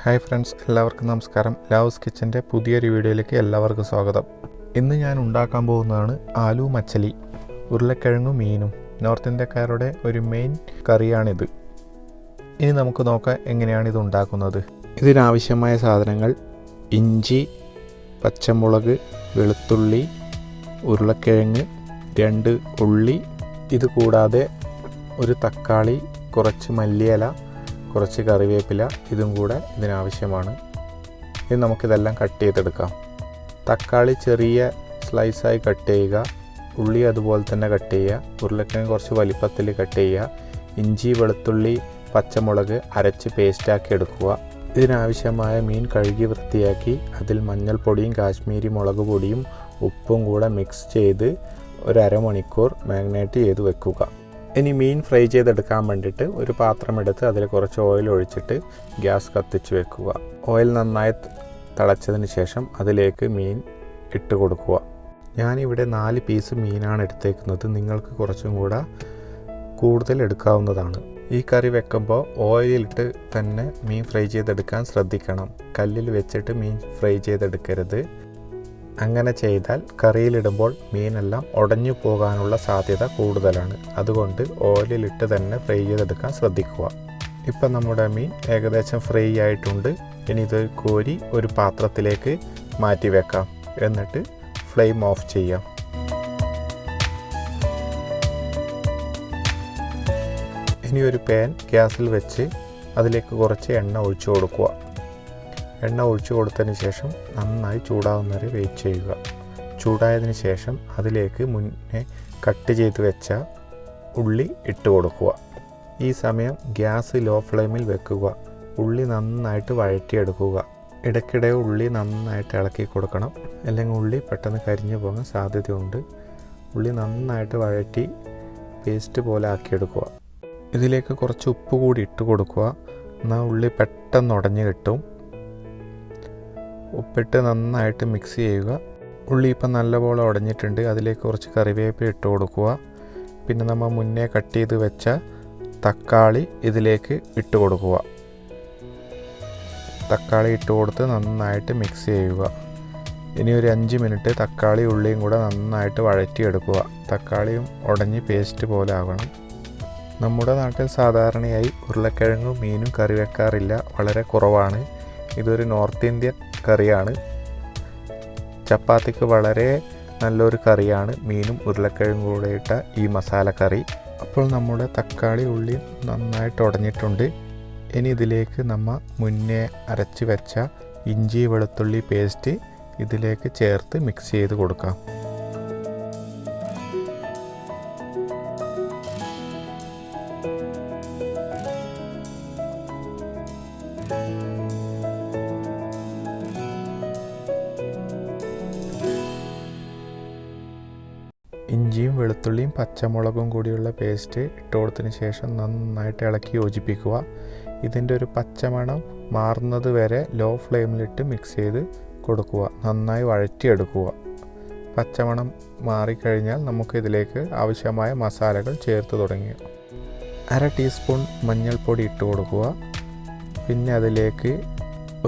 Hi friends, എല്ലാവർക്കും നമസ്കാരം. ലാവുസ് കിച്ചൻ്റെ പുതിയൊരു വീഡിയോയിലേക്ക് എല്ലാവർക്കും സ്വാഗതം. ഇന്ന് ഞാൻ ഉണ്ടാക്കാൻ പോകുന്നതാണ് ആലു മച്ചലി, ഉരുളക്കിഴങ്ങും മീനും. നോർത്ത് ഇന്ത്യക്കാരുടെ ഒരു മെയിൻ കറിയാണിത്. ഇനി നമുക്ക് നോക്കാം എങ്ങനെയാണ് ഇത് ഉണ്ടാക്കുന്നത്. ഇതിനാവശ്യമായ സാധനങ്ങൾ: ഇഞ്ചി, പച്ചമുളക്, വെളുത്തുള്ളി, ഉരുളക്കിഴങ്ങ്, 2 ഉള്ളി, ഇത് കൂടാതെ ഒരു തക്കാളി, കുറച്ച് മല്ലിയില, കുറച്ച് കറിവേപ്പില, ഇതും കൂടെ ഇതിനാവശ്യമാണ്. ഇത് നമുക്കിതെല്ലാം കട്ട് ചെയ്തെടുക്കാം. തക്കാളി ചെറിയ സ്ലൈസായി കട്ട് ചെയ്യുക, ഉള്ളി അതുപോലെ തന്നെ കട്ട് ചെയ്യുക, ഉരുളക്കിഴങ്ങ് കുറച്ച് വലിപ്പത്തിൽ കട്ട് ചെയ്യുക, ഇഞ്ചി, വെളുത്തുള്ളി, പച്ചമുളക് അരച്ച് പേസ്റ്റാക്കി എടുക്കുക. ഇതിനാവശ്യമായ മീൻ കഴുകി വൃത്തിയാക്കി അതിൽ മഞ്ഞൾപ്പൊടിയും കാശ്മീരി മുളക് പൊടിയും ഉപ്പും കൂടെ മിക്സ് ചെയ്ത് ഒരു അരമണിക്കൂർ മാഗ്നേറ്റ് ചെയ്ത് വെക്കുക. ഇനി മീൻ ഫ്രൈ ചെയ്തെടുക്കാൻ വേണ്ടിയിട്ട് ഒരു പാത്രം എടുത്ത് അതിൽ കുറച്ച് ഓയിൽ ഒഴിച്ചിട്ട് ഗ്യാസ് കത്തിച്ച് വെക്കുക. ഓയിൽ നന്നായി തിളച്ചതിന് ശേഷം അതിലേക്ക് മീൻ ഇട്ട് കൊടുക്കുക. ഞാനിവിടെ 4 പീസ് മീനാണ് എടുത്തേക്കുന്നത്. നിങ്ങൾക്ക് കുറച്ചും കൂടെ കൂടുതൽ എടുക്കാവുന്നതാണ്. ഈ കറി വെക്കുമ്പോൾ ഓയിലിട്ട് തന്നെ മീൻ ഫ്രൈ ചെയ്തെടുക്കാൻ ശ്രദ്ധിക്കണം. കല്ലിൽ വെച്ചിട്ട് മീൻ ഫ്രൈ ചെയ്തെടുക്കരുത്. അങ്ങനെ ചെയ്താൽ കറിയിലിടുമ്പോൾ മീനെല്ലാം ഉടഞ്ഞു പോകാനുള്ള സാധ്യത കൂടുതലാണ്. അതുകൊണ്ട് ഓയിലിട്ട് തന്നെ ഫ്രൈ ചെയ്തെടുക്കാൻ ശ്രദ്ധിക്കുക. ഇപ്പം നമ്മുടെ മീൻ ഏകദേശം ഫ്രൈ ആയിട്ടുണ്ട്. ഇനി ഇത് കോരി ഒരു പാത്രത്തിലേക്ക് മാറ്റി വെക്കാം. എന്നിട്ട് ഫ്ലെയിം ഓഫ് ചെയ്യാം. ഇനി ഒരു പാൻ ഗ്യാസിൽ വെച്ച് അതിലേക്ക് കുറച്ച് എണ്ണ ഒഴിച്ചു കൊടുക്കുക. എണ്ണ ഒഴിച്ചു കൊടുത്തതിന് ശേഷം നന്നായി ചൂടാവുന്നവരെ വെയിറ്റ് ചെയ്യുക. ചൂടായതിന് ശേഷം അതിലേക്ക് മുന്നേ കട്ട് ചെയ്ത് വെച്ച ഉള്ളി ഇട്ട് കൊടുക്കുക. ഈ സമയം ഗ്യാസ് ലോ ഫ്ലെയിമിൽ വെക്കുക. ഉള്ളി നന്നായിട്ട് വഴറ്റിയെടുക്കുക. ഇടയ്ക്കിടെ ഉള്ളി നന്നായിട്ട് ഇളക്കി കൊടുക്കണം, അല്ലെങ്കിൽ ഉള്ളി പെട്ടെന്ന് കരിഞ്ഞു പോകാൻ സാധ്യതയുണ്ട്. ഉള്ളി നന്നായിട്ട് വഴറ്റി പേസ്റ്റ് പോലെ ആക്കിയെടുക്കുക. ഇതിലേക്ക് കുറച്ച് ഉപ്പ് കൂടി ഇട്ട് കൊടുക്കുക. എന്നാൽ ഉള്ളി പെട്ടെന്ന് ഉടഞ്ഞു കിട്ടും. ഉപ്പിട്ട് നന്നായിട്ട് മിക്സ് ചെയ്യുക. ഉള്ളി ഇപ്പം നല്ലപോലെ ഉടഞ്ഞിട്ടുണ്ട്. അതിലേക്ക് കുറച്ച് കറിവേപ്പില ഇട്ട് കൊടുക്കുക. പിന്നെ നമ്മൾ മുന്നേ കട്ട് ചെയ്ത് വെച്ച തക്കാളി ഇതിലേക്ക് ഇട്ട് കൊടുക്കുക. തക്കാളി ഇട്ട് കൊടുത്ത് നന്നായിട്ട് മിക്സ് ചെയ്യുക. ഇനി ഒരു 5 മിനിറ്റ് തക്കാളി ഉള്ളിയും കൂടെ നന്നായിട്ട് വഴറ്റിയെടുക്കുക. തക്കാളിയും ഉടഞ്ഞ് പേസ്റ്റ് പോലെ ആകണം. നമ്മുടെ നാട്ടിൽ സാധാരണയായി ഉരുളക്കിഴങ്ങും മീനും കറി വെക്കാറില്ല, വളരെ കുറവാണ്. ഇതൊരു നോർത്ത് ഇന്ത്യൻ കറിയാണ്. ചപ്പാത്തിക്ക് വളരെ നല്ലൊരു കറിയാണ് മീനും ഉരുളക്കിഴങ്ങും കൂടെ ഇട്ട ഈ മസാല കറി. അപ്പോൾ നമ്മുടെ തക്കാളി ഉള്ളി നന്നായിട്ട് ഉടഞ്ഞിട്ടുണ്ട്. ഇനി ഇതിലേക്ക് നമ്മൾ മുന്നേ അരച്ച് വെച്ച ഇഞ്ചി വെളുത്തുള്ളി പേസ്റ്റ് ഇതിലേക്ക് ചേർത്ത് മിക്സ് ചെയ്ത് കൊടുക്കാം. ഇഞ്ചിയും വെളുത്തുള്ളിയും പച്ചമുളകും കൂടിയുള്ള പേസ്റ്റ് ഇട്ട് കൊടുത്തതിന് ശേഷം നന്നായിട്ട് ഇളക്കി യോജിപ്പിക്കുക. ഇതിൻ്റെ ഒരു പച്ചമണം മാറുന്നത് വരെ ലോ ഫ്ലെയിമിലിട്ട് മിക്സ് ചെയ്ത് കൊടുക്കുക. നന്നായി വഴറ്റിയെടുക്കുക. പച്ചമണം മാറിക്കഴിഞ്ഞാൽ നമുക്ക് ഇതിലേക്ക് ആവശ്യമായ മസാലകൾ ചേർത്ത് തുടങ്ങുക. 1/2 ടീസ്പൂൺ മഞ്ഞൾപ്പൊടി ഇട്ട് കൊടുക്കുക. പിന്നെ അതിലേക്ക്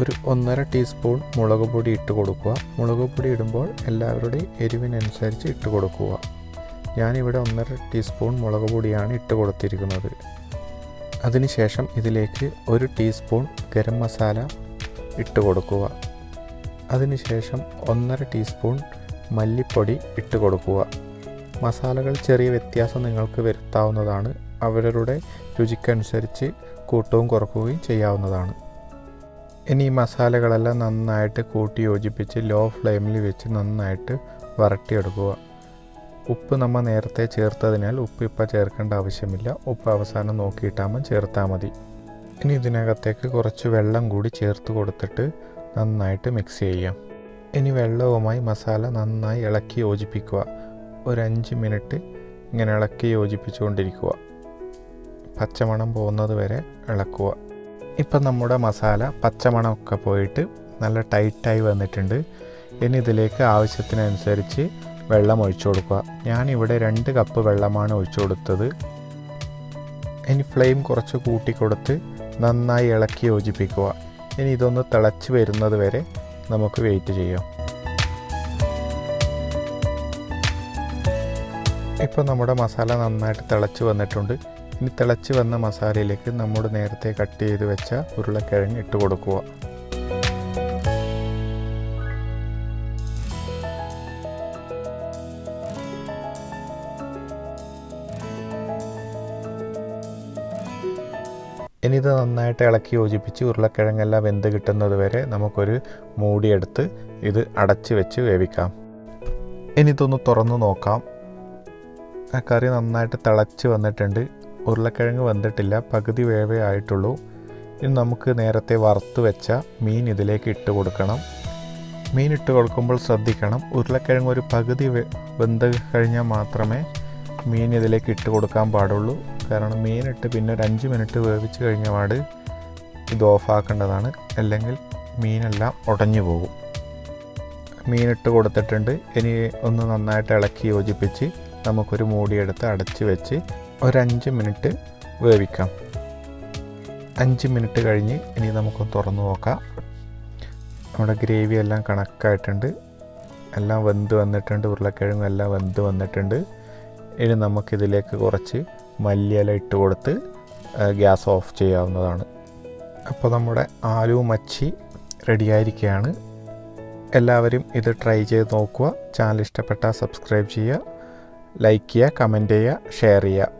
ഒരു 1.5 ടീസ്പൂൺ മുളക് പൊടി ഇട്ട് കൊടുക്കുക. മുളക് പൊടി ഇടുമ്പോൾ എല്ലാവരുടെയും എരിവിനനുസരിച്ച് ഇട്ട് കൊടുക്കുക. ഞാനിവിടെ 1.5 ടീസ്പൂൺ മുളക് പൊടിയാണ് ഇട്ട് കൊടുത്തിരിക്കുന്നത്. അതിനുശേഷം ഇതിലേക്ക് 1 ടീസ്പൂൺ ഗരം മസാല ഇട്ട് കൊടുക്കുക. അതിനുശേഷം 1.5 ടീസ്പൂൺ മല്ലിപ്പൊടി ഇട്ട് കൊടുക്കുക. മസാലകൾ ചെറിയ വ്യത്യാസം നിങ്ങൾക്ക് വരുത്താവുന്നതാണ്. അവരവരുടെ രുചിക്കനുസരിച്ച് കൂട്ടവും കുറക്കുകയും ചെയ്യാവുന്നതാണ്. ഇനി ഈ മസാലകളെല്ലാം നന്നായിട്ട് കൂട്ടി യോജിപ്പിച്ച് ലോ ഫ്ലെയിമിൽ വെച്ച് നന്നായിട്ട് വരട്ടിയെടുക്കുക. ഉപ്പ് നമ്മൾ നേരത്തെ ചേർത്തതിനാൽ ഉപ്പ് ഇപ്പോൾ ചേർക്കേണ്ട ആവശ്യമില്ല. ഉപ്പ് അവസാനം നോക്കിയിട്ടാകുമ്പോൾ ചേർത്താൽ മതി. ഇനി ഇതിനകത്തേക്ക് കുറച്ച് വെള്ളം കൂടി ചേർത്ത് കൊടുത്തിട്ട് നന്നായിട്ട് മിക്സ് ചെയ്യാം. ഇനി വെള്ളവുമായി മസാല നന്നായി ഇളക്കി യോജിപ്പിക്കുക. ഒരു 5 മിനിറ്റ് ഇങ്ങനെ ഇളക്കി യോജിപ്പിച്ചുകൊണ്ടിരിക്കുക. പച്ചമണം പോകുന്നത് വരെ ഇളക്കുക. ഇപ്പം നമ്മുടെ മസാല പച്ചമണമൊക്കെ പോയിട്ട് നല്ല ടൈറ്റായി വന്നിട്ടുണ്ട്. ഇനി ഇതിലേക്ക് ആവശ്യത്തിനനുസരിച്ച് വെള്ളം ഒഴിച്ചു കൊടുക്കുക. ഞാനിവിടെ 2 കപ്പ് വെള്ളമാണ് ഒഴിച്ചു കൊടുത്തത്. ഇനി ഫ്ലെയിം കുറച്ച് കൂട്ടിക്കൊടുത്ത് നന്നായി ഇളക്കി യോജിപ്പിക്കുക. ഇനി ഇതൊന്ന് തിളച്ച് വരുന്നത് വരെ നമുക്ക് വെയിറ്റ് ചെയ്യാം. ഇപ്പോൾ നമ്മുടെ മസാല നന്നായിട്ട് തിളച്ച് വന്നിട്ടുണ്ട്. ഇനി തിളച്ച് വന്ന മസാലയിലേക്ക് നമ്മൾ നേരത്തെ കട്ട് ചെയ്ത് വെച്ച ഉരുളക്കിഴങ്ങ് ഇട്ട് കൊടുക്കുക. ഇനി ഇത് നന്നായിട്ട് ഇളക്കി യോജിപ്പിച്ച് ഉരുളക്കിഴങ്ങെല്ലാം വെന്ത് കിട്ടുന്നത് വരെ നമുക്കൊരു മൂടിയെടുത്ത് ഇത് അടച്ച് വെച്ച് വേവിക്കാം. ഇനി ഇതൊന്ന് തുറന്ന് നോക്കാം. ആ കറി നന്നായിട്ട് തിളച്ച് വന്നിട്ടുണ്ട്. ഉരുളക്കിഴങ്ങ് വെന്തിട്ടില്ല, പകുതി വേവേ ആയിട്ടുള്ളൂ. ഇനി നമുക്ക് നേരത്തെ വറുത്ത് വെച്ച മീൻ ഇതിലേക്ക് ഇട്ട് കൊടുക്കണം. മീൻ ഇട്ട് കൊടുക്കുമ്പോൾ ശ്രദ്ധിക്കണം, ഉരുളക്കിഴങ്ങ് ഒരു പകുതി വെന്ത് കഴിഞ്ഞാൽ മാത്രമേ മീൻ ഇതിലേക്ക് ഇട്ട് കൊടുക്കാൻ പാടുള്ളൂ. കാരണം മീനിട്ട് പിന്നെ ഒരു 5 മിനിറ്റ് വേവിച്ച് കഴിഞ്ഞ പാട് ഇത് ഓഫാക്കേണ്ടതാണ്, അല്ലെങ്കിൽ മീനെല്ലാം ഉടഞ്ഞു പോകും. മീനിട്ട് കൊടുത്തിട്ടുണ്ട്. ഇനി ഒന്ന് നന്നായിട്ട് ഇളക്കി യോജിപ്പിച്ച് നമുക്കൊരു മൂടിയെടുത്ത് അടച്ച് വെച്ച് ഒരു 5 മിനിറ്റ് വേവിക്കാം. 5 മിനിറ്റ് കഴിഞ്ഞ് ഇനി നമുക്കൊന്ന് തുറന്ന് നോക്കാം. നമ്മുടെ ഗ്രേവി എല്ലാം കണക്കായിട്ടുണ്ട്, എല്ലാം വെന്ത് വന്നിട്ടുണ്ട്, ഉരുളക്കിഴങ്ങും എല്ലാം വെന്ത് വന്നിട്ടുണ്ട്. ഇനി നമുക്കിതിലേക്ക് കുറച്ച് മല്ലിയില ഇട്ട് കൊടുത്ത് ഗ്യാസ് ഓഫ് ചെയ്യാവുന്നതാണ്. അപ്പോൾ നമ്മുടെ ആലു മച്ചി റെഡിയായിരിക്കുകയാണ്. എല്ലാവരും ഇത് ട്രൈ ചെയ്ത് നോക്കുക. ചാനൽ ഇഷ്ടപ്പെട്ടാൽ സബ്സ്ക്രൈബ് ചെയ്യുക, ലൈക്ക് ചെയ്യുക, കമൻറ്റ് ചെയ്യുക, ഷെയർ ചെയ്യുക.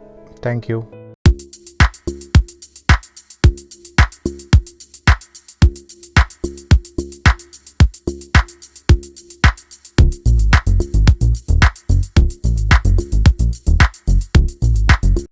Thank you.